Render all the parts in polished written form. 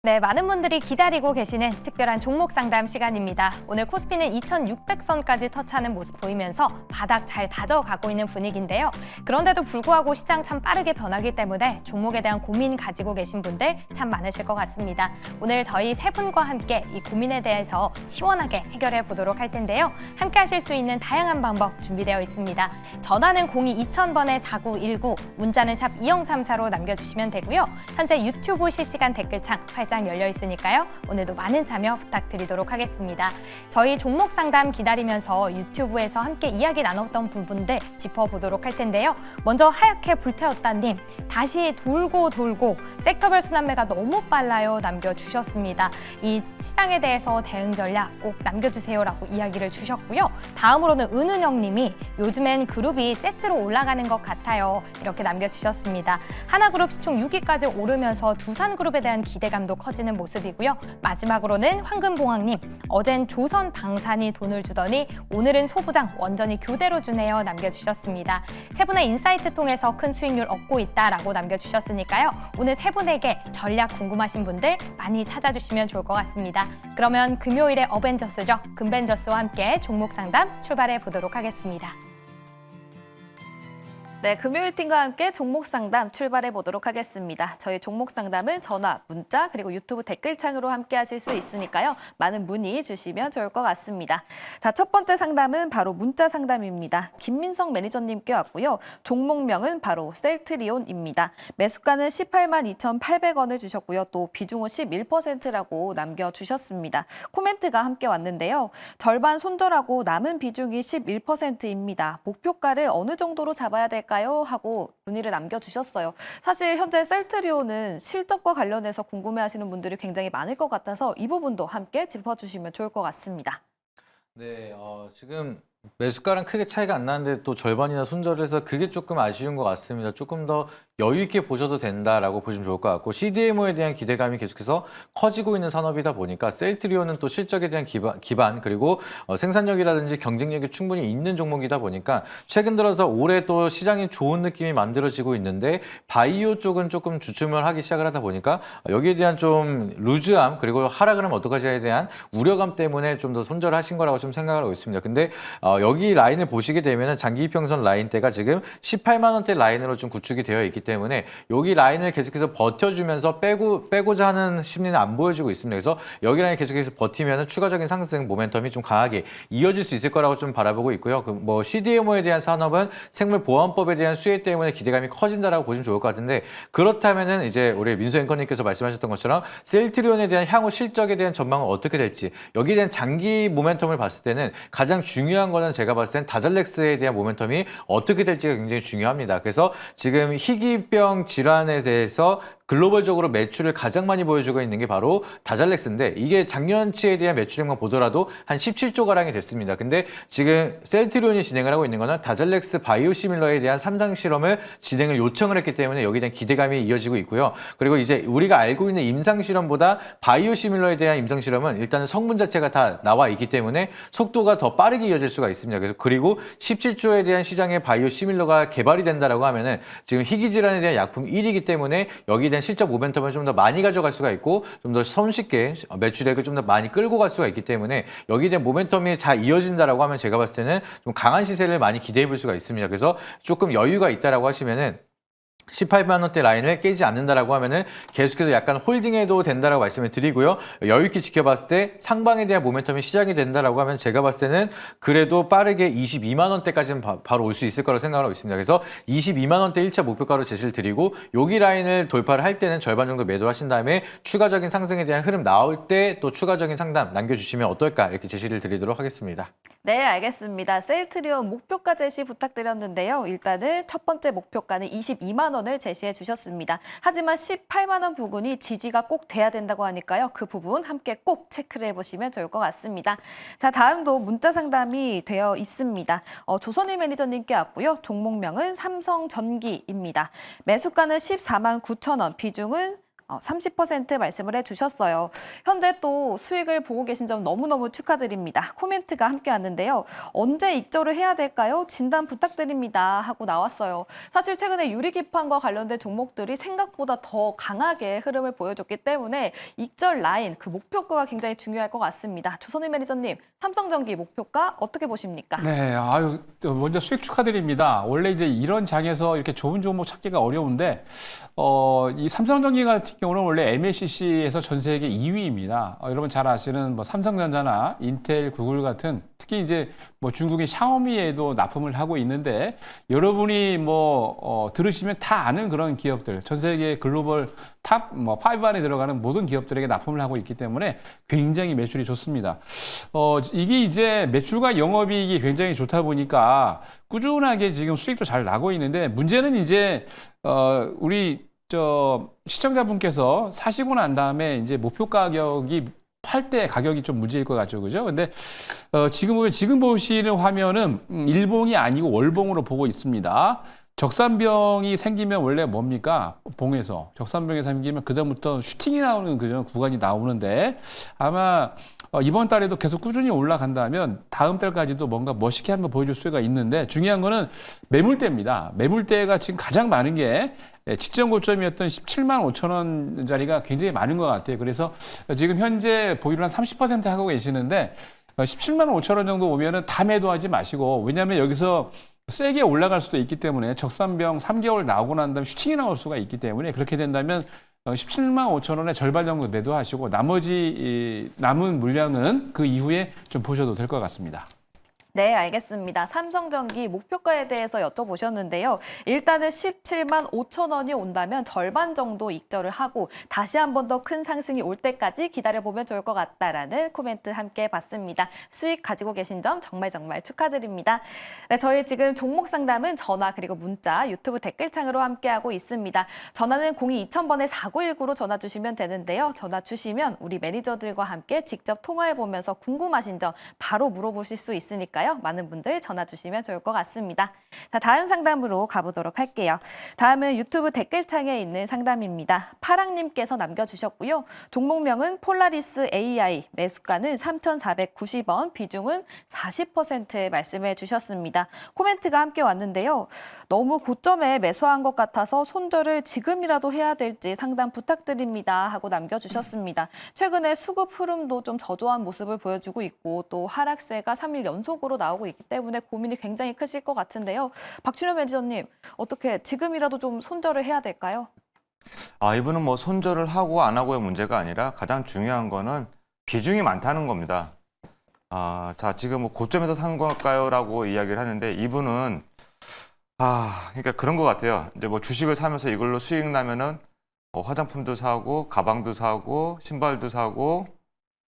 네, 많은 분들이 기다리고 계시는 특별한 종목 상담 시간입니다. 오늘 코스피는 2600선까지 터치하는 모습 보이면서 바닥 잘 다져가고 있는 분위기인데요. 그런데도 불구하고 시장 참 빠르게 변하기 때문에 종목에 대한 고민 가지고 계신 분들 참 많으실 것 같습니다. 오늘 저희 세 분과 함께 이 고민에 대해서 시원하게 해결해 보도록 할 텐데요. 함께 하실 수 있는 다양한 방법 준비되어 있습니다. 전화는 02-2000번에 4919, 문자는 샵 2034로 남겨주시면 되고요. 현재 유튜브 실시간 댓글창 활짝 열려 있으니까요. 오늘도 많은 참여 부탁드리도록 하겠습니다. 저희 종목 상담 기다리면서 유튜브에서 함께 이야기 나눴던 부분들 짚어보도록 할 텐데요. 먼저 하얗게 불태웠다님, 다시 돌고 섹터별 순환매가 너무 빨라요 남겨주셨습니다. 이 시장에 대해서 대응 전략 꼭 남겨주세요라고 이야기를 주셨고요. 다음으로는 은은영님이 요즘엔 그룹이 세트로 올라가는 것 같아요. 이렇게 남겨주셨습니다. 하나그룹 시총 6위까지 오르면서 두산그룹에 대한 기대감도 커지는 모습이고요. 마지막으로는 황금봉황님, 어젠 조선방산이 돈을 주더니 오늘은 소부장 완전히 교대로 주네요 남겨주셨습니다. 세 분의 인사이트 통해서 큰 수익률 얻고 있다라고 남겨주셨으니까요. 오늘 세 분에게 전략 궁금하신 분들 많이 찾아주시면 좋을 것 같습니다. 그러면 금요일에 어벤져스죠. 금벤져스와 함께 종목 상담 출발해 보도록 하겠습니다. 네, 금요일 팀과 함께 종목 상담 출발해 보도록 하겠습니다. 저희 종목 상담은 전화, 문자, 그리고 유튜브 댓글창으로 함께 하실 수 있으니까요. 많은 문의 주시면 좋을 것 같습니다. 자, 첫 번째 상담은 바로 문자 상담입니다. 김민성 매니저님께 왔고요. 종목명은 바로 셀트리온입니다. 매수가는 182,800원을 주셨고요. 또 비중은 11%라고 남겨주셨습니다. 코멘트가 함께 왔는데요. 절반 손절하고 남은 비중이 11%입니다. 목표가를 어느 정도로 잡아야 될까요? 하고 문의를 남겨주셨어요. 사실 현재 셀트리온은 실적과 관련해서 궁금해하시는 분들이 굉장히 많을 것 같아서 이 부분도 함께 짚어주시면 좋을 것 같습니다. 네, 지금 매수가랑 크게 차이가 안 나는데 또 절반이나 손절을 해서 그게 조금 아쉬운 것 같습니다. 조금 더 여유 있게 보셔도 된다라고 보시면 좋을 것 같고, CDMO에 대한 기대감이 계속해서 커지고 있는 산업이다 보니까 셀트리온은 또 실적에 대한 기반 그리고 생산력이라든지 경쟁력이 충분히 있는 종목이다 보니까 최근 들어서 올해 또 시장이 좋은 느낌이 만들어지고 있는데 바이오 쪽은 조금 주춤을 하기 시작을 하다 보니까 여기에 대한 좀 루즈함 그리고 하락을 하면 어떡하지에 대한 우려감 때문에 좀 더 손절하신 거라고 좀 생각을 하고 있습니다. 근데 여기 라인을 보시게 되면은 장기 이평선 라인대가 지금 18만 원대 라인으로 좀 구축이 되어 있기 때문에 여기 라인을 계속해서 버텨주면서 빼고자 하는 심리는 안 보여주고 있습니다. 그래서 여기 라인 계속해서 버티면은 추가적인 상승 모멘텀이 좀 강하게 이어질 수 있을 거라고 좀 바라보고 있고요. 뭐 CDMO에 대한 산업은 생물보안법에 대한 수혜 때문에 기대감이 커진다라고 보시면 좋을 것 같은데, 그렇다면은 이제 우리 민수 앵커님께서 말씀하셨던 것처럼 셀트리온에 대한 향후 실적에 대한 전망은 어떻게 될지, 여기에 대한 장기 모멘텀을 봤을 때는 가장 중요한 거는 제가 봤을 땐 다잘렉스에 대한 모멘텀이 어떻게 될지가 굉장히 중요합니다. 그래서 지금 희귀병 질환에 대해서 글로벌적으로 매출을 가장 많이 보여주고 있는 게 바로 다잘렉스인데, 이게 작년치에 대한 매출액만 보더라도 한 17조가량이 됐습니다. 근데 지금 셀트리온이 진행을 하고 있는 거는 다잘렉스 바이오시밀러에 대한 3상 실험을 진행을 요청을 했기 때문에 여기에 대한 기대감이 이어지고 있고요. 그리고 이제 우리가 알고 있는 임상 실험보다 바이오시밀러에 대한 임상 실험은 일단은 성분 자체가 다 나와 있기 때문에 속도가 더 빠르게 이어질 수가 있습니다. 그리고 17조에 대한 시장의 바이오시밀러가 개발이 된다라고 하면은 지금 희귀 질환에 대한 약품 1위이기 때문에 여기에 대한 실적 모멘텀을 좀 더 많이 가져갈 수가 있고 좀 더 손쉽게 매출액을 좀 더 많이 끌고 갈 수가 있기 때문에 여기에 대한 모멘텀이 잘 이어진다라고 하면 제가 봤을 때는 좀 강한 시세를 많이 기대해 볼 수가 있습니다. 그래서 조금 여유가 있다라고 하시면은 18만 원대 라인을 깨지 않는다라고 하면은 계속해서 약간 홀딩해도 된다라고 말씀을 드리고요. 여유 있게 지켜봤을 때 상방에 대한 모멘텀이 시작이 된다라고 하면 제가 봤을 때는 그래도 빠르게 22만 원대까지는 바로 올 수 있을 거라고 생각하고 있습니다. 그래서 22만 원대 1차 목표가로 제시를 드리고, 여기 라인을 돌파를 할 때는 절반 정도 매도를 하신 다음에 추가적인 상승에 대한 흐름 나올 때 또 추가적인 상담 남겨주시면 어떨까, 이렇게 제시를 드리도록 하겠습니다. 네, 알겠습니다. 셀트리온 목표가 제시 부탁드렸는데요. 일단은 첫 번째 목표가는 22만 원을 제시해 주셨습니다. 하지만 18만 원 부근이 지지가 꼭 돼야 된다고 하니까요. 그 부분 함께 꼭 체크를 해보시면 좋을 것 같습니다. 자, 다음도 문자 상담이 되어 있습니다. 조선일 매니저님께 왔고요. 종목명은 삼성전기입니다. 매수가는 14만 9천 원, 비중은 30% 말씀을 해주셨어요. 현재 또 수익을 보고 계신 점 너무너무 축하드립니다. 코멘트가 함께 왔는데요. 언제 익절을 해야 될까요? 진단 부탁드립니다 하고 나왔어요. 사실 최근에 유리기판과 관련된 종목들이 생각보다 더 강하게 흐름을 보여줬기 때문에 익절 라인, 그 목표가가 굉장히 중요할 것 같습니다. 조선일 매니저님, 삼성전기 목표가 어떻게 보십니까? 네, 아유, 먼저 수익 축하드립니다. 원래 이제 이런 장에서 이렇게 좋은 종목 찾기가 어려운데, 이 삼성전기 같은 경우는 원래 MACC에서 전 세계 2위입니다. 여러분 잘 아시는 뭐 삼성전자나 인텔, 구글 같은 특히 이제 뭐 중국의 샤오미에도 납품을 하고 있는데 여러분이 들으시면 다 아는 그런 기업들, 전 세계 글로벌 탑 5 안에 들어가는 모든 기업들에게 납품을 하고 있기 때문에 굉장히 매출이 좋습니다. 이게 이제 매출과 영업이익이 굉장히 좋다 보니까 꾸준하게 지금 수익도 잘 나고 있는데 문제는 이제 우리 시청자분께서 사시고 난 다음에 이제 목표 가격이 팔 때 가격이 좀 문제일 것 같죠, 그죠? 근데 지금 보시는 화면은 일봉이 아니고 월봉으로 보고 있습니다. 적산병이 생기면 원래 뭡니까? 봉에서 적산병이 생기면 그다음부터 슈팅이 나오는 그런 구간이 나오는데 아마 이번 달에도 계속 꾸준히 올라간다면 다음 달까지도 뭔가 멋있게 한번 보여줄 수가 있는데 중요한 거는 매물대입니다. 매물대가 지금 가장 많은 게 직전 고점이었던 17만 5천 원짜리가 굉장히 많은 것 같아요. 그래서 지금 현재 보유를 한 30% 하고 계시는데 17만 5천 원 정도 오면은 다 매도하지 마시고 왜냐하면 여기서 세게 올라갈 수도 있기 때문에 적산병 3개월 나오고 난 다음에 슈팅이 나올 수가 있기 때문에 그렇게 된다면 17만 5천 원의 절반 정도 매도하시고 나머지 남은 물량은 그 이후에 좀 보셔도 될 것 같습니다. 네, 알겠습니다. 삼성전기 목표가에 대해서 여쭤보셨는데요. 일단은 17만 5천 원이 온다면 절반 정도 익절을 하고 다시 한 번 더 큰 상승이 올 때까지 기다려보면 좋을 것 같다라는 코멘트 함께 봤습니다. 수익 가지고 계신 점 정말 축하드립니다. 네, 저희 지금 종목 상담은 전화 그리고 문자, 유튜브 댓글창으로 함께하고 있습니다. 전화는 02-2000번에 4919로 전화 주시면 되는데요. 전화 주시면 우리 매니저들과 함께 직접 통화해보면서 궁금하신 점 바로 물어보실 수 있으니까요. 많은 분들 전화 주시면 좋을 것 같습니다. 자, 다음 상담으로 가보도록 할게요. 다음은 유튜브 댓글창에 있는 상담입니다. 파랑님께서 남겨주셨고요. 종목명은 폴라리스 AI, 매수가는 3,490원, 비중은 40% 말씀해 주셨습니다. 코멘트가 함께 왔는데요. 너무 고점에 매수한 것 같아서 손절을 지금이라도 해야 될지 상담 부탁드립니다 하고 남겨주셨습니다. 최근에 수급 흐름도 좀 저조한 모습을 보여주고 있고 또 하락세가 3일 연속으로 나오고 있기 때문에 고민이 굉장히 크실 것 같은데요. 박준현 매니저님, 어떻게 지금이라도 좀 손절을 해야 될까요? 이분은 뭐 손절을 하고 안 하고의 문제가 아니라 가장 중요한 거는 비중이 많다는 겁니다. 자, 지금 뭐 고점에서 산 걸까요?라고 이야기를 하는데 이분은 그러니까 그런 것 같아요. 이제 뭐 주식을 사면서 이걸로 수익 나면은 화장품도 사고, 가방도 사고, 신발도 사고,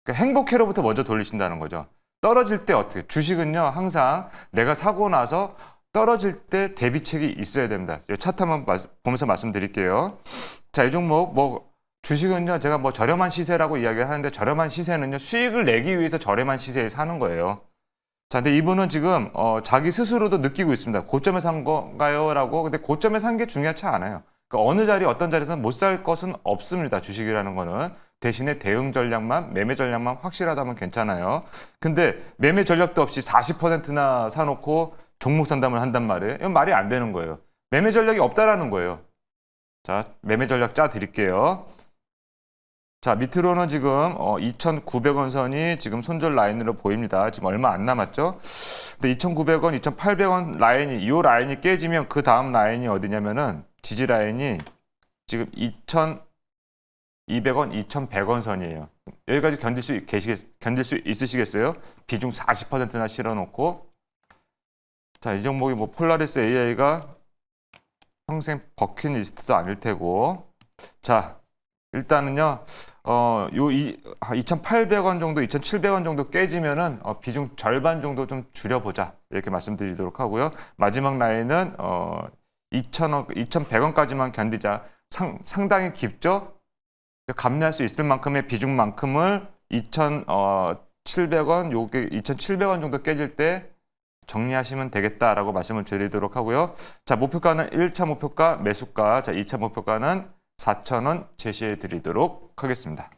그러니까 행복회로부터 먼저 돌리신다는 거죠. 떨어질 때 어떻게? 주식은요, 항상 내가 사고 나서 떨어질 때 대비책이 있어야 됩니다. 차트 한번 보면서 말씀드릴게요. 자, 이 종목, 주식은요, 제가 저렴한 시세라고 이야기를 하는데 저렴한 시세는요, 수익을 내기 위해서 저렴한 시세에 사는 거예요. 자, 근데 이분은 지금, 자기 스스로도 느끼고 있습니다. 고점에 산 건가요? 라고. 근데 고점에 산 게 중요하지 않아요. 그러니까 어느 자리, 어떤 자리에서는 못 살 것은 없습니다. 주식이라는 거는. 대신에 대응 전략만, 매매 전략만 확실하다면 괜찮아요. 근데 매매 전략도 없이 40%나 사놓고 종목 상담을 한단 말이에요. 이건 말이 안 되는 거예요. 매매 전략이 없다라는 거예요. 자, 매매 전략 짜 드릴게요. 자, 밑으로는 지금 2,900원 선이 지금 손절 라인으로 보입니다. 지금 얼마 안 남았죠? 근데 2,900원, 2,800원 이 라인이 깨지면 그 다음 라인이 어디냐면은 지지 라인이 지금 2,200원, 2,100원 선이에요. 여기까지 견딜 수 있으시겠어요? 비중 40%나 실어놓고. 자, 이 종목이 폴라리스 AI가 평생 버킷리스트도 아닐 테고. 자, 일단은요, 2,800원 정도, 2,700원 정도 깨지면은 비중 절반 정도 좀 줄여보자. 이렇게 말씀드리도록 하고요. 마지막 라인은 2,100원까지만 견디자. 상당히 깊죠? 감내할 수 있을 만큼의 비중만큼을 2,700원, 요게 2,700원 정도 깨질 때 정리하시면 되겠다라고 말씀을 드리도록 하고요. 자, 목표가는 1차 목표가 매수가, 자, 2차 목표가는 4,000원 제시해 드리도록 하겠습니다.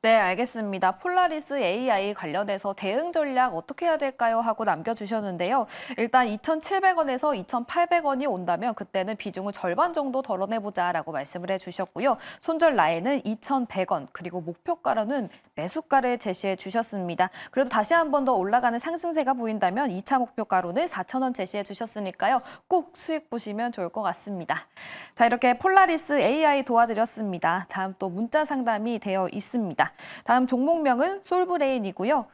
네, 알겠습니다. 폴라리스 AI 관련해서 대응 전략 어떻게 해야 될까요? 하고 남겨주셨는데요. 일단 2,700원에서 2,800원이 온다면 그때는 비중을 절반 정도 덜어내보자라고 말씀을 해주셨고요. 손절 라인은 2,100원, 그리고 목표가로는 매수가를 제시해 주셨습니다. 그래도 다시 한 번 더 올라가는 상승세가 보인다면 2차 목표가로는 4,000원 제시해 주셨으니까요. 꼭 수익 보시면 좋을 것 같습니다. 자, 이렇게 폴라리스 AI 도와드렸습니다. 다음 또 문자 상담이 되어 있습니다. 다음 종목명은 솔브레인이고요.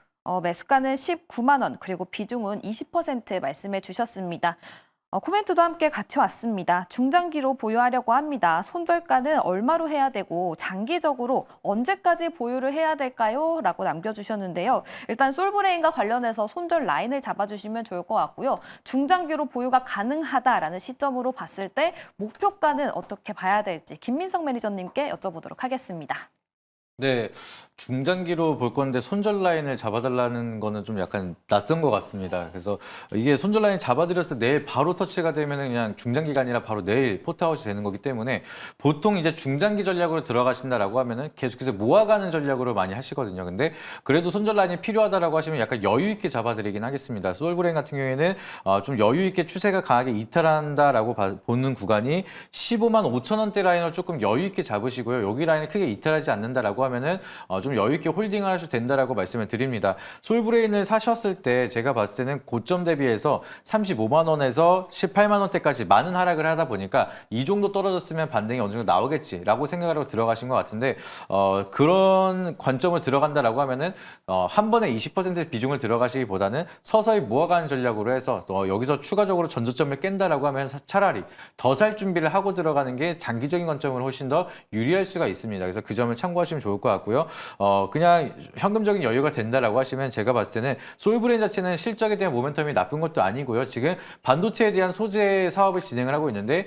매수가는 19만 원, 그리고 비중은 20% 말씀해 주셨습니다. 코멘트도 함께 같이 왔습니다. 중장기로 보유하려고 합니다. 손절가는 얼마로 해야 되고 장기적으로 언제까지 보유를 해야 될까요? 라고 남겨주셨는데요. 일단 솔브레인과 관련해서 손절 라인을 잡아주시면 좋을 것 같고요. 중장기로 보유가 가능하다라는 시점으로 봤을 때 목표가는 어떻게 봐야 될지 김민석 매니저님께 여쭤보도록 하겠습니다. 네, 중장기로 볼 건데 손절 라인을 잡아달라는 거는 좀 약간 낯선 것 같습니다. 그래서 이게 손절 라인 잡아드렸을 때 내일 바로 터치가 되면 그냥 중장기가 아니라 바로 내일 포트아웃이 되는 거기 때문에 보통 이제 중장기 전략으로 들어가신다라고 하면은 계속해서 모아가는 전략으로 많이 하시거든요. 근데 그래도 손절 라인이 필요하다라고 하시면 약간 여유 있게 잡아드리긴 하겠습니다. 솔브레인 같은 경우에는 좀 여유 있게 추세가 강하게 이탈한다라고 보는 구간이 15만 5천 원대 라인을 조금 여유 있게 잡으시고요. 여기 라인을 크게 이탈하지 않는다라고 하면은 좀 여유 있게 홀딩을 하셔도 된다라고 말씀을 드립니다. 솔브레인을 사셨을 때 제가 봤을 때는 고점 대비해서 35만 원에서 18만 원대까지 많은 하락을 하다 보니까 이 정도 떨어졌으면 반등이 어느 정도 나오겠지라고 생각을 하고 들어가신 것 같은데 그런 관점을 들어간다라고 하면은 한 번에 20% 비중을 들어가시기보다는 서서히 모아가는 전략으로 해서 여기서 추가적으로 전저점을 깬다라고 하면 차라리 더 살 준비를 하고 들어가는 게 장기적인 관점으로 훨씬 더 유리할 수가 있습니다. 그래서 그 점을 참고하시면 좋을 것 같고요. 그냥 현금적인 여유가 된다라고 하시면 제가 봤을 때는 솔브레인 자체는 실적에 대한 모멘텀이 나쁜 것도 아니고요. 지금 반도체에 대한 소재 사업을 진행을 하고 있는데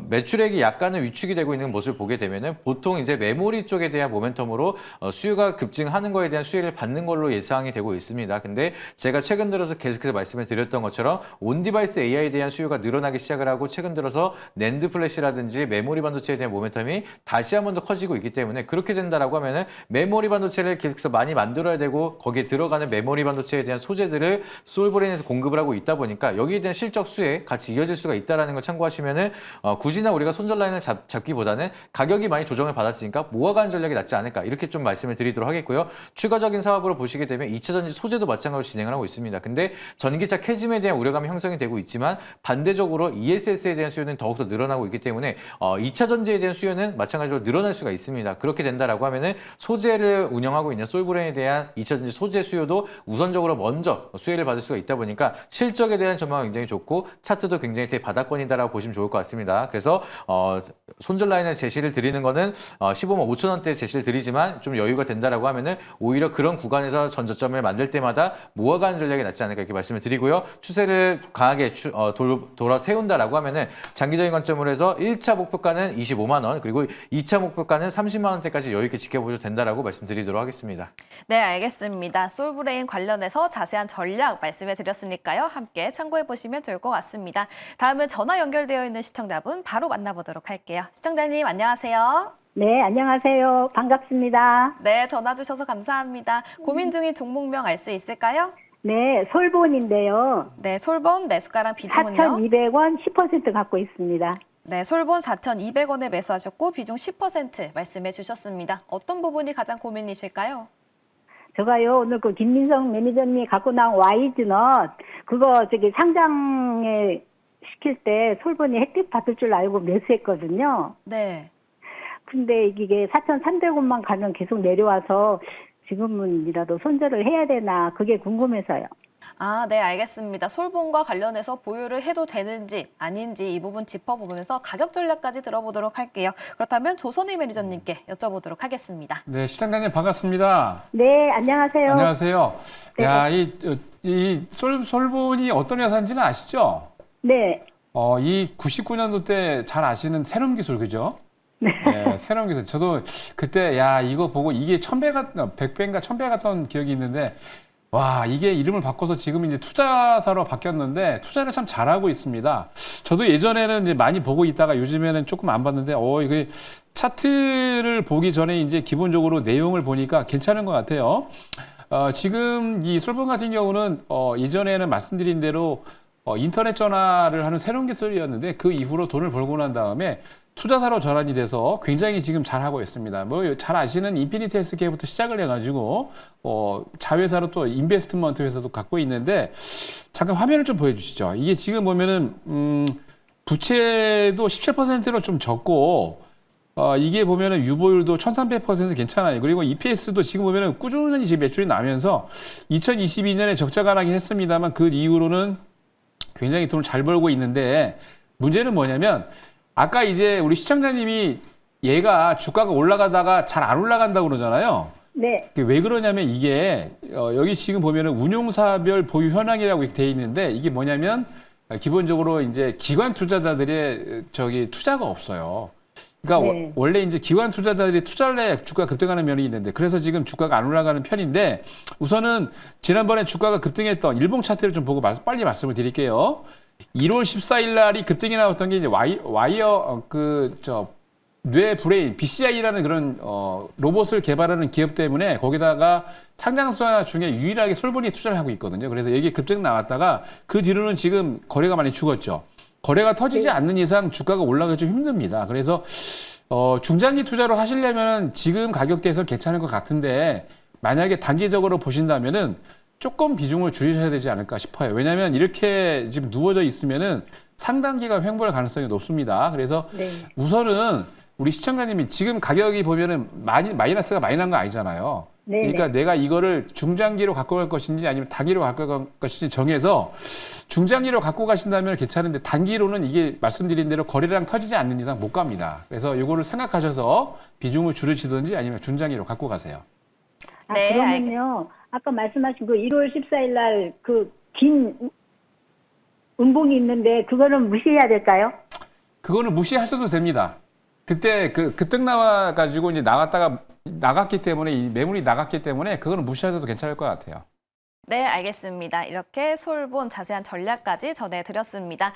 매출액이 약간은 위축이 되고 있는 모습을 보게 되면은 보통 이제 메모리 쪽에 대한 모멘텀으로 수요가 급증하는 거에 대한 수혜를 받는 걸로 예상이 되고 있습니다. 근데 제가 최근 들어서 계속해서 말씀을 드렸던 것처럼 온디바이스 AI에 대한 수요가 늘어나기 시작을 하고 최근 들어서 낸드 플래시라든지 메모리 반도체에 대한 모멘텀이 다시 한 번 더 커지고 있기 때문에 그렇게 된다라고 하면은 메모리 반도체를 계속해서 많이 만들어야 되고 거기에 들어가는 메모리 반도체에 대한 소재들을 솔브레인에서 공급을 하고 있다 보니까 여기에 대한 실적 수혜 같이 이어질 수가 있다라는 걸 참고하시면은 굳이나 우리가 손절 라인을 잡기보다는 가격이 많이 조정을 받았으니까 모아가는 전략이 낫지 않을까 이렇게 좀 말씀을 드리도록 하겠고요. 추가적인 사업으로 보시게 되면 2차전지 소재도 마찬가지로 진행을 하고 있습니다. 근데 전기차 캐즘에 대한 우려감이 형성이 되고 있지만 반대적으로 ESS에 대한 수요는 더욱더 늘어나고 있기 때문에 2차 전지에 대한 수요는 마찬가지로 늘어날 수가 있습니다. 그렇게 된다라고 하면은 소재를 운영하고 있는 솔브레인에 대한 2차 전지 소재 수요도 우선적으로 먼저 수혜를 받을 수가 있다 보니까 실적에 대한 전망은 굉장히 좋고 차트도 굉장히 대바닥권이다라고 보시면 좋을 것 같습니다. 그래서 손절 라인을 제시를 드리는 거는 15만 5천 원대 제시를 드리지만 좀 여유가 된다라고 하면은 오히려 그런 구간에서 전저점을 만들 때마다 모아가는 전략이 낫지 않을까 이렇게 말씀을 드리고요. 추세를 강하게 돌아 세운다라고 하면은 장기적인 관점으로 해서 1차 목표가는 25만 원 그리고 2차 목표가는 30만 원대까지 여유 있게 지켜보셔도 된다라고 말씀드리도록 하겠습니다. 네, 알겠습니다. 솔브레인 관련해서 자세한 전략 말씀해 드렸으니까요. 함께 참고해 보시면 좋을 것 같습니다. 다음은 전화 연결되어 있는 시청자분 바로 만나보도록 할게요. 시청자님 안녕하세요. 네, 안녕하세요. 반갑습니다. 네, 전화 주셔서 감사합니다. 고민 중인 종목명 알 수 있을까요? 네, 솔본인데요. 네, 솔본 매수가랑 비중은요? 4,200원 10% 갖고 있습니다. 네, 솔본 4,200원에 매수하셨고 비중 10% 말씀해 주셨습니다. 어떤 부분이 가장 고민이실까요? 제가요, 오늘 그 김민성 매니저님이 갖고 나온 와이즈넛, 그거 상장에 시킬 때 솔본이 혜택 받을 줄 알고 매수했거든요. 네. 근데 이게 4,300원만 가면 계속 내려와서 지금은이라도 손절을 해야 되나, 그게 궁금해서요. 아, 네, 알겠습니다. 솔본과 관련해서 보유를 해도 되는지 아닌지 이 부분 짚어보면서 가격 전략까지 들어보도록 할게요. 그렇다면 조선희 매니저님께 여쭤보도록 하겠습니다. 네, 시장장님 반갑습니다. 네, 안녕하세요. 안녕하세요. 네. 야, 이 솔본이 어떤 회사인지는 아시죠? 네. 이 99년도 때 잘 아시는 새로운 기술, 그죠? 네, 새로운 기술. 저도 그때, 야, 이거 보고 이게 1,000배 100배인가 1,000배 갔던 기억이 있는데, 와, 이게 이름을 바꿔서 지금 이제 투자사로 바뀌었는데 투자를 참 잘하고 있습니다. 저도 예전에는 이제 많이 보고 있다가 요즘에는 조금 안 봤는데, 이게 차트를 보기 전에 이제 기본적으로 내용을 보니까 괜찮은 것 같아요. 지금 이 솔본 같은 경우는 예전에는 말씀드린 대로 인터넷 전화를 하는 새로운 기술이었는데 그 이후로 돈을 벌고 난 다음에 투자사로 전환이 돼서 굉장히 지금 잘하고 있습니다. 뭐 잘 아시는 인피니티 헬스케어부터 시작을 해가지고 자회사로 또 인베스트먼트 회사도 갖고 있는데 잠깐 화면을 좀 보여주시죠. 이게 지금 보면은 부채도 17%로 좀 적고 이게 보면은 유보율도 1300% 괜찮아요. 그리고 EPS도 지금 보면은 꾸준히 지금 매출이 나면서 2022년에 적자가 나긴 했습니다만 그 이후로는 굉장히 돈을 잘 벌고 있는데 문제는 뭐냐면 아까 이제 우리 시청자님이 얘가 주가가 올라가다가 잘 안 올라간다고 그러잖아요. 네. 왜 그러냐면 이게 여기 지금 보면은 운용사별 보유 현황이라고 이렇게 돼 있는데 이게 뭐냐면 기본적으로 이제 기관 투자자들의 투자가 없어요. 그러니까 네. 원래 이제 기관 투자자들이 투자를 해 주가가 급등하는 면이 있는데 그래서 지금 주가가 안 올라가는 편인데 우선은 지난번에 주가가 급등했던 일봉 차트를 좀 보고 빨리 말씀을 드릴게요. 1월 14일 날이 급등이 나왔던 게 이제 뇌 브레인 BCI라는 그런 로봇을 개발하는 기업 때문에 거기다가 상장사 중에 유일하게 솔본이 투자를 하고 있거든요. 그래서 여기 급등 나왔다가 그 뒤로는 지금 거래가 많이 죽었죠. 거래가 터지지 않는 이상 주가가 올라가기 좀 힘듭니다. 그래서 중장기 투자로 하시려면 지금 가격대에서 괜찮을 것 같은데 만약에 단기적으로 보신다면은 조금 비중을 줄이셔야 되지 않을까 싶어요. 왜냐하면 이렇게 지금 누워져 있으면은 상당 기간 횡보할 가능성이 높습니다. 그래서 네. 우선은 우리 시청자님이 지금 가격이 보면은 마이너스가 많이 난 거 아니잖아요. 네. 그러니까 내가 이거를 중장기로 갖고 갈 것인지 아니면 단기로 갖고 갈 것인지 정해서 중장기로 갖고 가신다면 괜찮은데 단기로는 이게 말씀드린 대로 거래량 터지지 않는 이상 못 갑니다. 그래서 이거를 생각하셔서 비중을 줄이시든지 아니면 중장기로 갖고 가세요. 네, 그러면요. 알겠습니다. 아까 말씀하신 그 1월 14일 날 그 긴 음봉이 있는데 그거는 무시해야 될까요? 그거는 무시하셔도 됩니다. 그때 그 급등 나와가지고 이제 나갔기 때문에 이 매물이 나갔기 때문에 그거는 무시하셔도 괜찮을 것 같아요. 네, 알겠습니다. 이렇게 솔본 자세한 전략까지 전해드렸습니다.